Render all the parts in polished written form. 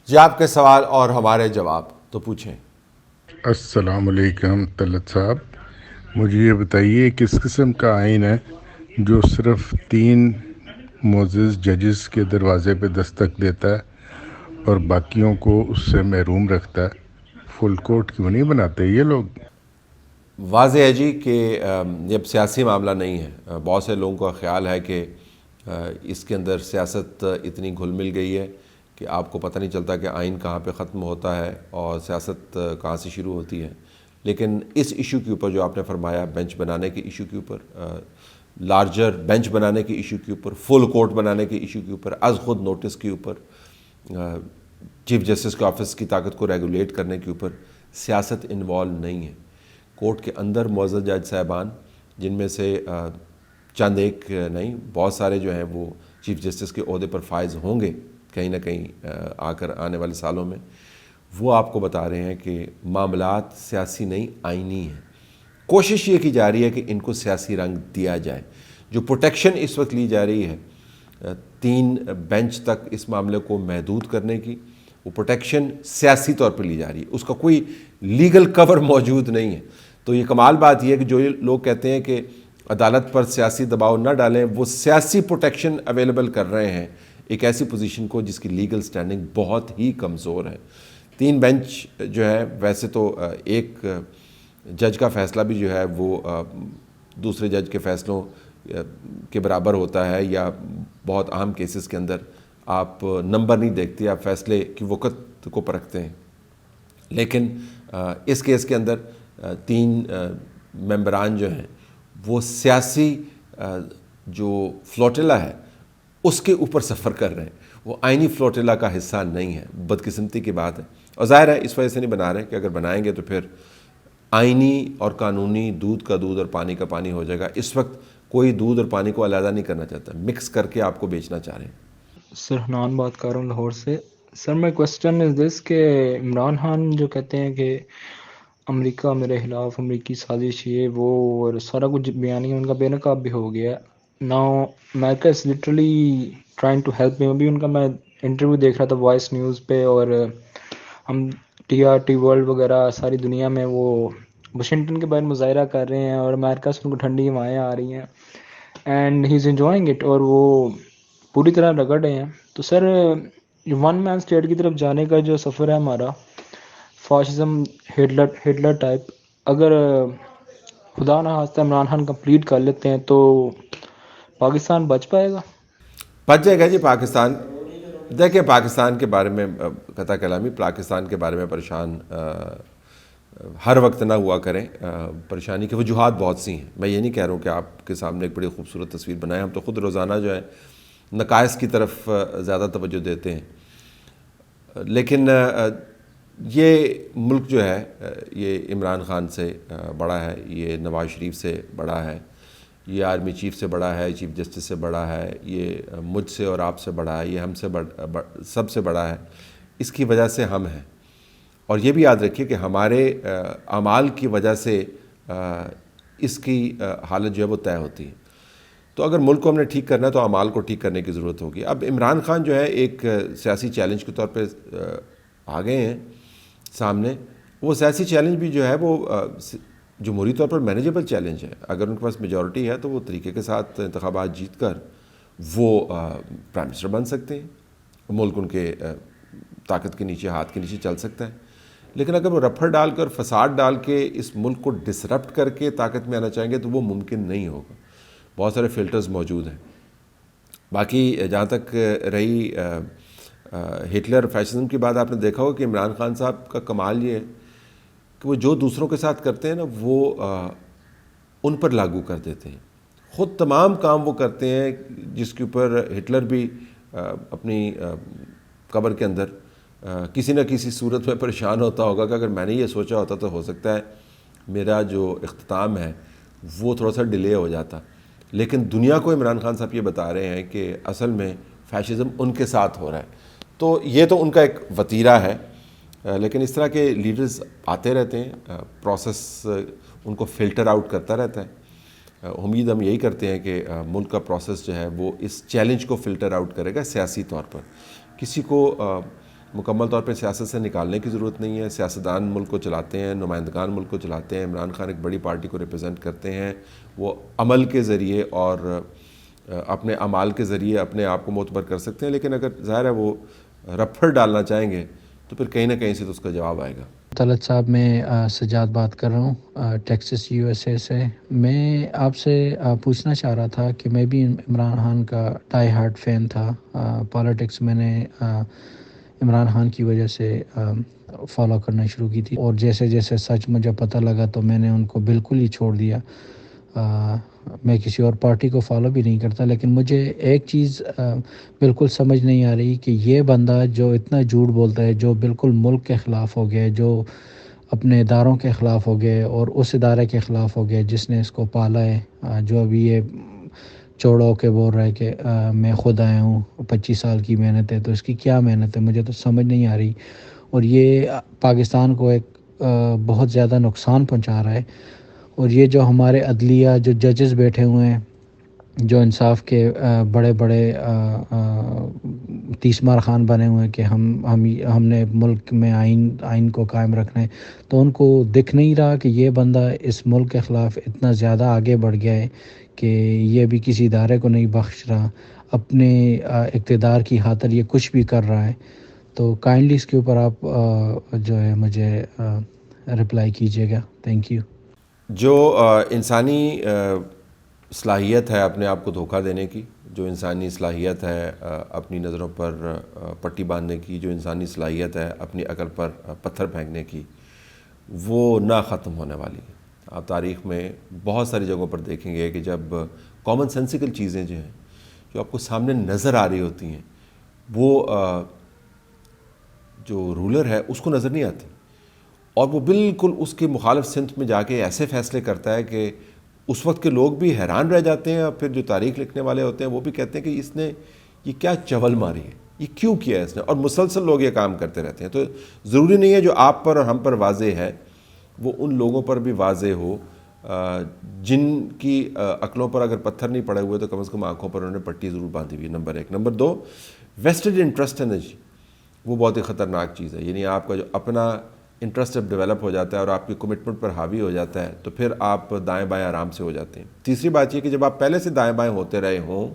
جی آپ کے سوال اور ہمارے جواب تو پوچھیں۔ السلام علیکم طلعت صاحب، مجھے یہ بتائیے کس قسم کا آئین ہے جو صرف 3 معزز ججز کے دروازے پہ دستک دیتا ہے اور باقیوں کو اس سے محروم رکھتا ہے؟ فل کورٹ کیوں نہیں بناتے یہ لوگ؟ واضح ہے جی کہ یہ اب سیاسی معاملہ نہیں ہے۔ بہت سے لوگوں کا خیال ہے کہ اس کے اندر سیاست اتنی گھل مل گئی ہے کہ آپ کو پتہ نہیں چلتا کہ آئین کہاں پہ ختم ہوتا ہے اور سیاست کہاں سے شروع ہوتی ہے۔ لیکن اس ایشو کے اوپر جو آپ نے فرمایا، بینچ بنانے کے ایشو کے اوپر، لارجر بینچ بنانے کے ایشو کے اوپر، فل کورٹ بنانے کے ایشو کے اوپر، از خود نوٹس کے اوپر، چیف جسٹس کے آفس کی طاقت کو ریگولیٹ کرنے کے اوپر سیاست انوالو نہیں ہے۔ کورٹ کے اندر معزز جج صاحبان، جن میں سے چند ایک نہیں بہت سارے جو ہیں وہ چیف جسٹس کے عہدے پر فائز ہوں گے کہیں نہ کہیں آنے والے سالوں میں، وہ آپ کو بتا رہے ہیں کہ معاملات سیاسی نہیں آئینی ہیں۔ کوشش یہ کی جا رہی ہے کہ ان کو سیاسی رنگ دیا جائے۔ جو پروٹیکشن اس وقت لی جا رہی ہے 3 بینچ تک اس معاملے کو محدود کرنے کی، وہ پروٹیکشن سیاسی طور پر لی جا رہی ہے، اس کا کوئی لیگل کور موجود نہیں ہے۔ تو یہ کمال بات یہ ہے کہ جو لوگ کہتے ہیں کہ عدالت پر سیاسی دباؤ نہ ڈالیں، وہ سیاسی پروٹیکشن اویلیبل کر رہے ہیں ایک ایسی پوزیشن کو جس کی لیگل سٹینڈنگ بہت ہی کمزور ہے۔ 3 بینچ جو ہے، ویسے تو ایک جج کا فیصلہ بھی جو ہے وہ دوسرے جج کے فیصلوں کے برابر ہوتا ہے، یا بہت اہم کیسز کے اندر آپ نمبر نہیں دیکھتے، آپ فیصلے کی وقت کو پرکھتے ہیں۔ لیکن اس کیس کے اندر 3 ممبران جو ہیں وہ سیاسی جو فلوٹیلا ہے اس کے اوپر سفر کر رہے ہیں، وہ آئینی فلوٹیلا کا حصہ نہیں ہے۔ بدقسمتی کی بات ہے، اور ظاہر ہے اس وجہ سے نہیں بنا رہے کہ اگر بنائیں گے تو پھر آئینی اور قانونی دودھ کا دودھ اور پانی کا پانی ہو جائے گا۔ اس وقت کوئی دودھ اور پانی کو علیحدہ نہیں کرنا چاہتا، مکس کر کے آپ کو بیچنا چاہ رہے ہیں۔ سر حنان بات کر رہا ہوں لاہور سے۔ سر میں کوسچن از دس کہ عمران خان جو کہتے ہیں کہ امریکہ میرے خلاف امریکی سازش یہ وہ اور سارا کچھ بیانیہ ان کا بے نقاب بھی ہو گیا ہے۔ Now America is literally trying to help me. ابھی ان کا میں انٹرویو دیکھ رہا تھا وائس نیوز پہ، اور ہم ٹی آر ٹی ورلڈ وغیرہ ساری دنیا میں وہ واشنگٹن کے باہر مظاہرہ کر رہے ہیں، اور امریکہ سے ان کو ٹھنڈی ہوائیں آ رہی ہیں، and he is enjoying it, اور وہ پوری طرح رگڑ رہے ہیں۔ تو سر ون مین اسٹیٹ کی طرف جانے کا جو سفر ہے ہمارا، فاشزم ہٹلر ٹائپ، اگر خدا نہ خواستہ عمران خان کمپلیٹ کر لیتے ہیں تو پاکستان بچ پائے گا؟ بچ جائے گا جی پاکستان۔ دیکھیں پاکستان کے بارے میں قطع کلامی، پاکستان کے بارے میں پریشان ہر وقت نہ ہوا کریں۔ پریشانی کی وجوہات بہت سی ہیں، میں یہ نہیں کہہ رہا ہوں کہ آپ کے سامنے ایک بڑی خوبصورت تصویر بنائیں، ہم تو خود روزانہ جو ہے نقائص کی طرف زیادہ توجہ دیتے ہیں۔ لیکن یہ ملک جو ہے یہ عمران خان سے بڑا ہے، یہ نواز شریف سے بڑا ہے، یہ آرمی چیف سے بڑا ہے، چیف جسٹس سے بڑا ہے، یہ مجھ سے اور آپ سے بڑا ہے، یہ ہم سے سب سے بڑا ہے۔ اس کی وجہ سے ہم ہیں، اور یہ بھی یاد رکھیے کہ ہمارے اعمال کی وجہ سے اس کی حالت جو ہے وہ طے ہوتی ہے۔ تو اگر ملک کو ہم نے ٹھیک کرنا ہے تو اعمال کو ٹھیک کرنے کی ضرورت ہوگی۔ اب عمران خان جو ہے ایک سیاسی چیلنج کے طور پہ آ گئے ہیں سامنے۔ وہ سیاسی چیلنج بھی جو ہے وہ جمہوری طور پر مینیجیبل چیلنج ہے۔ اگر ان کے پاس میجورٹی ہے تو وہ طریقے کے ساتھ انتخابات جیت کر وہ پرائم منسٹر بن سکتے ہیں، ملک ان کے طاقت کے نیچے، ہاتھ کے نیچے چل سکتا ہے۔ لیکن اگر وہ رپھڑ ڈال کر، فساد ڈال کے اس ملک کو ڈسرپٹ کر کے طاقت میں آنا چاہیں گے تو وہ ممکن نہیں ہوگا۔ بہت سارے فلٹرز موجود ہیں۔ باقی جہاں تک رہی ہٹلر فیشزم کی بات، آپ نے دیکھا ہوگا کہ عمران خان صاحب کا کمال یہ ہے کہ وہ جو دوسروں کے ساتھ کرتے ہیں نا وہ ان پر لاگو کر دیتے ہیں۔ خود تمام کام وہ کرتے ہیں جس کے اوپر ہٹلر بھی اپنی قبر کے اندر کسی نہ کسی صورت میں پریشان ہوتا ہوگا کہ اگر میں نے یہ سوچا ہوتا تو ہو سکتا ہے میرا جو اختتام ہے وہ تھوڑا سا ڈیلے ہو جاتا۔ لیکن دنیا کو عمران خان صاحب یہ بتا رہے ہیں کہ اصل میں فیشزم ان کے ساتھ ہو رہا ہے۔ تو یہ تو ان کا ایک وتیرہ ہے، لیکن اس طرح کے لیڈرز آتے رہتے ہیں، پروسیس ان کو فلٹر آؤٹ کرتا رہتا ہے۔ امید ہم یہی کرتے ہیں کہ ملک کا پروسیس جو ہے وہ اس چیلنج کو فلٹر آؤٹ کرے گا سیاسی طور پر۔ کسی کو مکمل طور پہ سیاست سے نکالنے کی ضرورت نہیں ہے. سیاستدان ملک کو چلاتے ہیں, نمائندگان ملک کو چلاتے ہیں. عمران خان ایک بڑی پارٹی کو ریپرزینٹ کرتے ہیں. وہ عمل کے ذریعے اور اپنے اعمال کے ذریعے اپنے آپ کو معتبر کر سکتے ہیں, لیکن اگر ظاہر ہے وہ رپھڑ ڈالنا چاہیں گے تو پھر کہیں نہ کہیں سے تو اس کا جواب آئے گا. طلعت صاحب, میں سجاد بات کر رہا ہوں ٹیکسس یو ایس اے سے. میں آپ سے پوچھنا چاہ رہا تھا کہ میں بھی عمران خان کا ڈائی ہارڈ فین تھا. پالیٹکس میں نے عمران خان کی وجہ سے فالو کرنا شروع کی تھی, اور جیسے جیسے سچ مجھے پتہ لگا تو میں نے ان کو بالکل ہی چھوڑ دیا. میں کسی اور پارٹی کو فالو بھی نہیں کرتا, لیکن مجھے ایک چیز بالکل سمجھ نہیں آ رہی کہ یہ بندہ جو اتنا جھوٹ بولتا ہے, جو بالکل ملک کے خلاف ہو گیا, جو اپنے اداروں کے خلاف ہو گئے اور اس ادارے کے خلاف ہو گئے جس نے اس کو پالا ہے, جو ابھی یہ چوڑا ہو کے بول رہا ہے کہ میں خود آیا ہوں, 25 سال کی محنت ہے. تو اس کی کیا محنت ہے, مجھے تو سمجھ نہیں آ رہی. اور یہ پاکستان کو ایک بہت زیادہ نقصان پہنچا رہا ہے. اور یہ جو ہمارے عدلیہ, جو ججز بیٹھے ہوئے ہیں, جو انصاف کے بڑے بڑے تیسمار خان بنے ہوئے ہیں کہ ہم نے ملک میں آئین کو قائم رکھنا ہے, تو ان کو دکھ نہیں رہا کہ یہ بندہ اس ملک کے خلاف اتنا زیادہ آگے بڑھ گیا ہے کہ یہ بھی کسی ادارے کو نہیں بخش رہا, اپنے اقتدار کی خاطر یہ کچھ بھی کر رہا ہے. تو کائنڈلی اس کے اوپر آپ جو ہے مجھے رپلائی کیجیے گا. Thank you. جو انسانی صلاحیت ہے اپنے آپ کو دھوکہ دینے کی, جو انسانی صلاحیت ہے اپنی نظروں پر پٹی باندھنے کی, جو انسانی صلاحیت ہے اپنی عقل پر پتھر پھینکنے کی, وہ نہ ختم ہونے والی ہے. آپ تاریخ میں بہت ساری جگہوں پر دیکھیں گے کہ جب کامن سینسیکل چیزیں جو ہیں, جو آپ کو سامنے نظر آ رہی ہوتی ہیں, وہ جو رولر ہے اس کو نظر نہیں آتی, اور وہ بالکل اس کے مخالف سمت میں جا کے ایسے فیصلے کرتا ہے کہ اس وقت کے لوگ بھی حیران رہ جاتے ہیں, اور پھر جو تاریخ لکھنے والے ہوتے ہیں وہ بھی کہتے ہیں کہ اس نے یہ کیا چول ماری ہے, یہ کیوں کیا ہے اس نے. اور مسلسل لوگ یہ کام کرتے رہتے ہیں. تو ضروری نہیں ہے جو آپ پر اور ہم پر واضح ہے وہ ان لوگوں پر بھی واضح ہو جن کی عقلوں پر اگر پتھر نہیں پڑے ہوئے تو کم از کم آنکھوں پر انہوں نے پٹی ضرور باندھی ہوئی ہے. نمبر 1. نمبر 2, ویسٹڈ انٹرسٹ ہے نا جی, وہ بہت ہی خطرناک چیز ہے. یعنی آپ کا جو اپنا انٹرسٹ جب ڈیولپ ہو جاتا ہے اور آپ کی کمٹمنٹ پر حاوی ہو جاتا ہے تو پھر آپ دائیں بائیں آرام سے ہو جاتے ہیں. تیسری بات یہ کہ جب آپ پہلے سے دائیں بائیں ہوتے رہے ہوں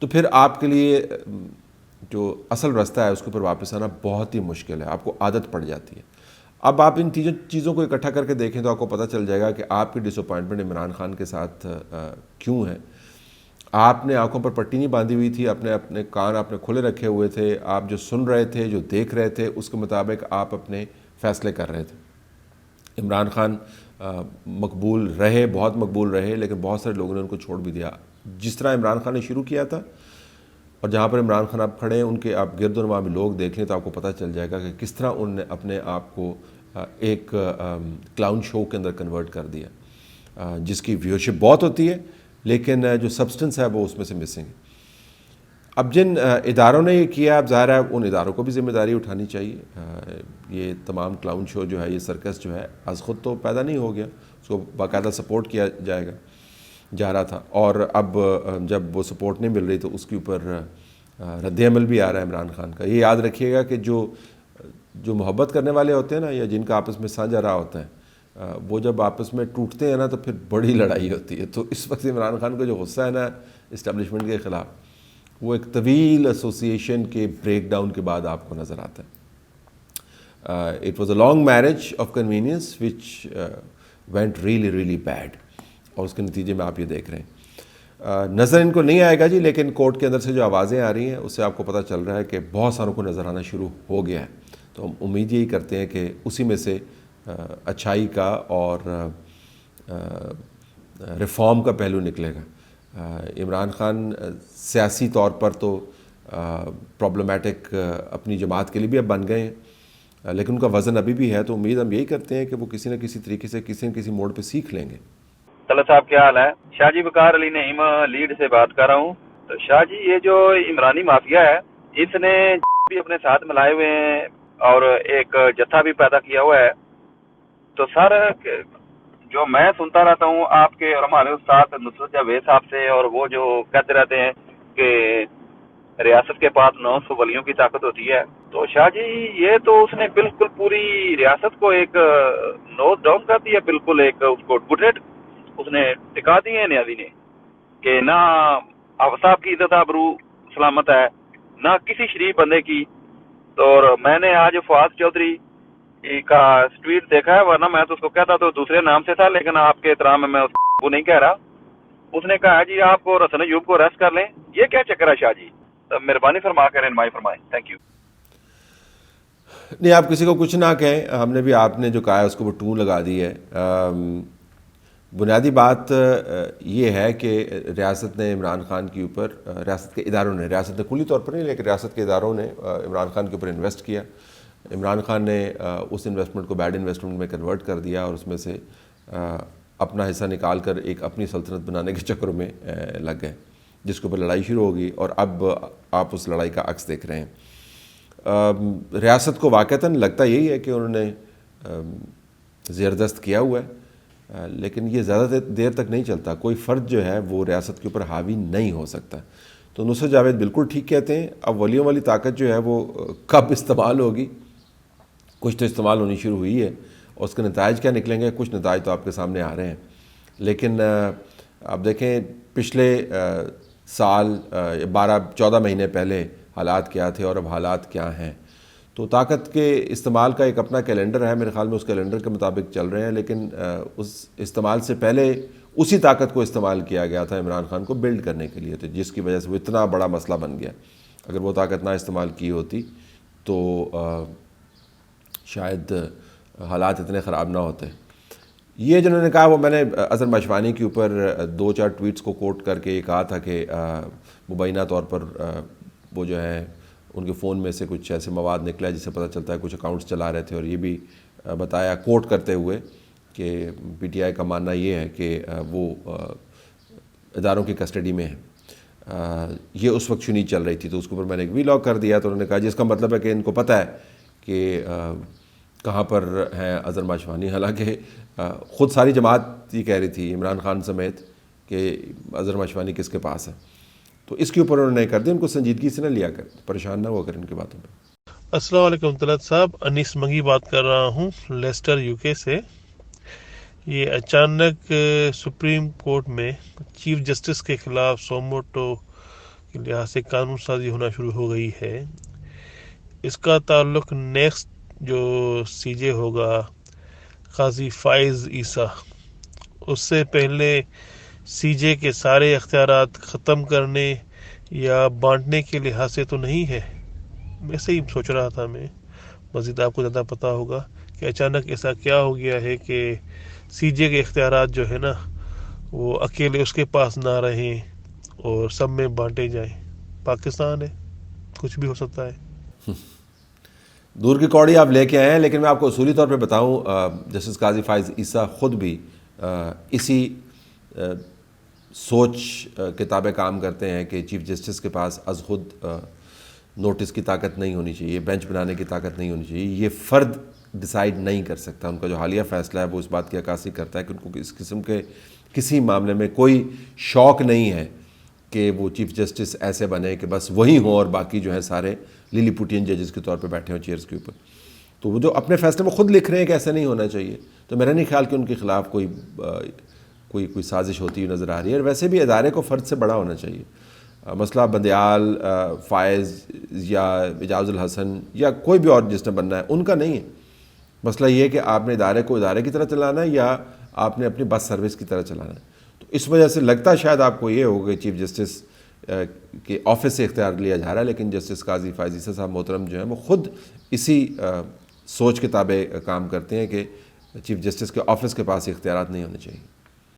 تو پھر آپ کے لیے جو اصل راستہ ہے اس کے اوپر واپس آنا بہت ہی مشکل ہے, آپ کو عادت پڑ جاتی ہے. اب آپ ان چیزوں کو اکٹھا کر کے دیکھیں تو آپ کو پتہ چل جائے گا کہ آپ کی ڈس اپوائنٹمنٹ عمران خان کے ساتھ کیوں ہے. آپ نے آنکھوں پر پٹی نہیں باندھی ہوئی تھی, اپنے کان آپ نے کھلے رکھے ہوئے تھے, آپ جو سن رہے تھے, جو دیکھ رہے تھے, اس کے مطابق آپ اپنے فیصلے کر رہے تھے. عمران خان مقبول رہے, بہت مقبول رہے, لیکن بہت سارے لوگوں نے ان کو چھوڑ بھی دیا. جس طرح عمران خان نے شروع کیا تھا اور جہاں پر عمران خان آپ کھڑے ہیں, ان کے آپ گرد و نواح میں لوگ دیکھ لیں تو آپ کو پتہ چل جائے گا کہ کس طرح انہوں نے اپنے آپ کو ایک کلاؤن شو کے اندر کنورٹ کر دیا, جس کی ویورشپ بہت ہوتی ہے لیکن جو سبسٹنس ہے وہ اس میں سے مسنگ ہے. اب جن اداروں نے یہ کیا, اب ظاہر ہے ان اداروں کو بھی ذمہ داری اٹھانی چاہیے. یہ تمام کلاؤن شو جو ہے, یہ سرکس جو ہے, از خود تو پیدا نہیں ہو گیا, اس کو باقاعدہ سپورٹ کیا جا رہا تھا, اور اب جب وہ سپورٹ نہیں مل رہی تو اس کے اوپر رد عمل بھی آ رہا ہے عمران خان کا. یہ یاد رکھیے گا کہ جو محبت کرنے والے ہوتے ہیں نا, یا جن کا آپس میں سانجھ رہا ہوتا ہے, وہ جب آپس میں ٹوٹتے ہیں نا تو پھر بڑی لڑائی ہوتی ہے. تو اس وقت عمران خان کا جو غصہ ہے نا اسٹیبلشمنٹ کے خلاف, وہ ایک طویل ایسوسیشن کے بریک ڈاؤن کے بعد آپ کو نظر آتا ہے. It was a long marriage of convenience which went really really bad, اور اس کے نتیجے میں آپ یہ دیکھ رہے ہیں. نظر ان کو نہیں آئے گا جی, لیکن کورٹ کے اندر سے جو آوازیں آ رہی ہیں اس سے آپ کو پتہ چل رہا ہے کہ بہت ساروں کو نظر آنا شروع ہو گیا ہے. تو ہم امید یہی کرتے ہیں کہ اسی میں سے اچھائی کا اور ریفارم کا پہلو نکلے گا. عمران خان سیاسی طور پر تو پرابلمٹک اپنی جماعت کے لیے بھی اب بن گئے ہیں, لیکن ان کا وزن ابھی بھی ہے. تو امید ہم یہی کرتے ہیں کہ وہ کسی نہ کسی طریقے سے کسی نہ کسی موڑ پہ سیکھ لیں گے. طلعت صاحب کیا حال ہے؟ شاہ جی وقار علی نعیم لیڈ سے بات کر رہا ہوں. تو شاہ جی یہ جو عمرانی مافیا ہے اس نے بھی اپنے ساتھ ملائے ہوئے ہیں اور ایک جتھا بھی پیدا کیا ہوا ہے. تو سر جو میں سنتا رہتا ہوں آپ کے اور ہمارے استاد نصرت جاوید صاحب سے, اور وہ جو کہتے رہتے ہیں کہ ریاست کے پاس 900 ولیوں کی طاقت ہوتی ہے, تو شاہ جی یہ تو اس نے بالکل پوری ریاست کو ایک نوٹ ڈاؤن کر دیا، بالکل ایک اس کو گڈ اس نے ٹکا دیے نیازی نے کہ نہ افساب کی عزت آبرو سلامت ہے، نہ کسی شریف بندے کی. اور میں نے آج فواد چودھری کا ٹویٹ دیکھا ہے، ورنہ میں تو اس کو کہتا تو دوسرے نام سے تھا، لیکن آپ کے احترام میں اس کو نہیں کہہ رہا. اس نے کہا جی آپ کو رسن ایوب کو ریسٹ کر لیں. یہ کیا چکر ہے شاہ جی؟ مہربانی فرما کر رہنمائی فرمائیں. Thank you. نہیں، آپ کسی کو کچھ نہ کہیں، ہم نے بھی آپ نے جو کہا ہے اس کو وہ ٹون لگا دی ہے. بنیادی بات یہ ہے کہ ریاست نے عمران خان کے اوپر، ریاست کے اداروں نے، ریاست نے کلی طور پر نہیں لیکن ریاست کے اداروں نے عمران خان کے اوپر انویسٹ کیا. عمران خان نے اس انویسٹمنٹ کو بیڈ انویسٹمنٹ میں کنورٹ کر دیا اور اس میں سے اپنا حصہ نکال کر ایک اپنی سلطنت بنانے کے چکر میں لگ گئے، جس کے اوپر لڑائی شروع ہوگی اور اب آپ اس لڑائی کا عکس دیکھ رہے ہیں. ریاست کو واقعتاً لگتا یہی ہے کہ انہوں نے زیردست کیا ہوا ہے، لیکن یہ زیادہ دیر تک نہیں چلتا. کوئی فرد جو ہے وہ ریاست کے اوپر حاوی نہیں ہو سکتا. تو نصرت جاوید بالکل ٹھیک کہتے ہیں. اب ولیوں والی طاقت جو ہے وہ کب استعمال ہوگی؟ کچھ تو استعمال ہونی شروع ہوئی ہے اور اس کے نتائج کیا نکلیں گے، کچھ نتائج تو آپ کے سامنے آ رہے ہیں. لیکن آپ دیکھیں پچھلے سال 14 مہینے پہلے حالات کیا تھے اور اب حالات کیا ہیں. تو طاقت کے استعمال کا ایک اپنا کیلنڈر ہے، میرے خیال میں اس کیلنڈر کے مطابق چل رہے ہیں. لیکن اس استعمال سے پہلے اسی طاقت کو استعمال کیا گیا تھا عمران خان کو بلڈ کرنے کے لیے، تو جس کی وجہ سے وہ اتنا بڑا مسئلہ بن گیا. اگر وہ طاقت نہ استعمال کی ہوتی تو شاید حالات اتنے خراب نہ ہوتے. یہ جنہوں نے کہا وہ میں نے اظہر مشوانی کے اوپر 2-4 ٹویٹس کو کوٹ کر کے یہ کہا تھا کہ مبینہ طور پر وہ جو ہے ان کے فون میں سے کچھ ایسے مواد نکلا جس سے پتہ چلتا ہے کچھ اکاؤنٹس چلا رہے تھے، اور یہ بھی بتایا کوٹ کرتے ہوئے کہ پی ٹی آئی کا ماننا یہ ہے کہ وہ اداروں کی کسٹڈی میں ہے. یہ اس وقت شنید چل رہی تھی، تو اس کے اوپر میں نے ایک وی لاگ کر دیا. تو انہوں نے کہا جس کا مطلب ہے کہ ان کو پتہ ہے کہ کہاں پر ہیں اظہر ماشوانی. حالانکہ خود ساری جماعت یہ کہہ رہی تھی عمران خان سمیت کہ اظہر ماشوانی کس کے پاس ہے. تو اس کے اوپر انہوں نے کر دیا. ان کو سنجیدگی سے نہ لیا کر، پریشان نہ ہوا کر ان کی باتوں پہ. السلام علیکم طلعت صاحب، انیس منگی بات کر رہا ہوں لیسٹر یو کے سے. یہ اچانک سپریم کورٹ میں چیف جسٹس کے خلاف سوموٹو کے لحاظ سے قانون سازی ہونا شروع ہو گئی ہے. اس کا تعلق نیکسٹ جو سی جے ہوگا قاضی فائز عیسیٰ، اس سے پہلے سی جے کے سارے اختیارات ختم کرنے یا بانٹنے کے لحاظ سے تو نہیں ہے. ویسے ہی سوچ رہا تھا میں، مزید آپ کو زیادہ پتہ ہوگا کہ اچانک ایسا کیا ہو گیا ہے کہ سی جے کے اختیارات جو ہے نا وہ اکیلے اس کے پاس نہ رہیں اور سب میں بانٹے جائیں. پاکستان ہے، کچھ بھی ہو سکتا ہے. دور کی کوڑی آپ لے کے آئے ہیں، لیکن میں آپ کو اصولی طور پہ بتاؤں جسٹس قاضی فائز عیسیٰ خود بھی اسی سوچ کے تابع کام کرتے ہیں کہ چیف جسٹس کے پاس از خود نوٹس کی طاقت نہیں ہونی چاہیے، بینچ بنانے کی طاقت نہیں ہونی چاہیے. یہ فرد ڈیسائیڈ نہیں کر سکتا. ان کا جو حالیہ فیصلہ ہے وہ اس بات کی عکاسی کرتا ہے کہ ان کو اس قسم کے کسی معاملے میں کوئی شوق نہیں ہے کہ وہ چیف جسٹس ایسے بنے کہ بس وہی ہوں اور باقی جو ہیں سارے لیلی پوٹین ججز کے طور پہ بیٹھے ہوں چیئرز کے اوپر. تو وہ جو اپنے فیصلے میں خود لکھ رہے ہیں کہ ایسا نہیں ہونا چاہیے، تو میرا نہیں خیال کہ ان کے خلاف کوئی سازش ہوتی ہوئی نظر آ رہی ہے. اور ویسے بھی ادارے کو فرد سے بڑا ہونا چاہیے. مسئلہ بندیال، فائز یا اعجاز الحسن یا کوئی بھی اور جس نے بننا ہے ان کا نہیں ہے. مسئلہ یہ ہے کہ آپ نے ادارے کو ادارے کی طرح چلانا ہے یا آپ نے اپنی بس سروس کی طرح چلانا ہے. تو اس وجہ سے لگتا شاید آپ کو یہ ہوگا کہ چیف جسٹس کے آفس سے اختیار لیا جا رہا ہے، لیکن جسٹس قاضی فائز عیسیٰ صاحب محترم جو ہیں وہ خود اسی سوچ کے تابع کام کرتے ہیں کہ چیف جسٹس کے آفس کے پاس اختیارات نہیں ہونے چاہیے.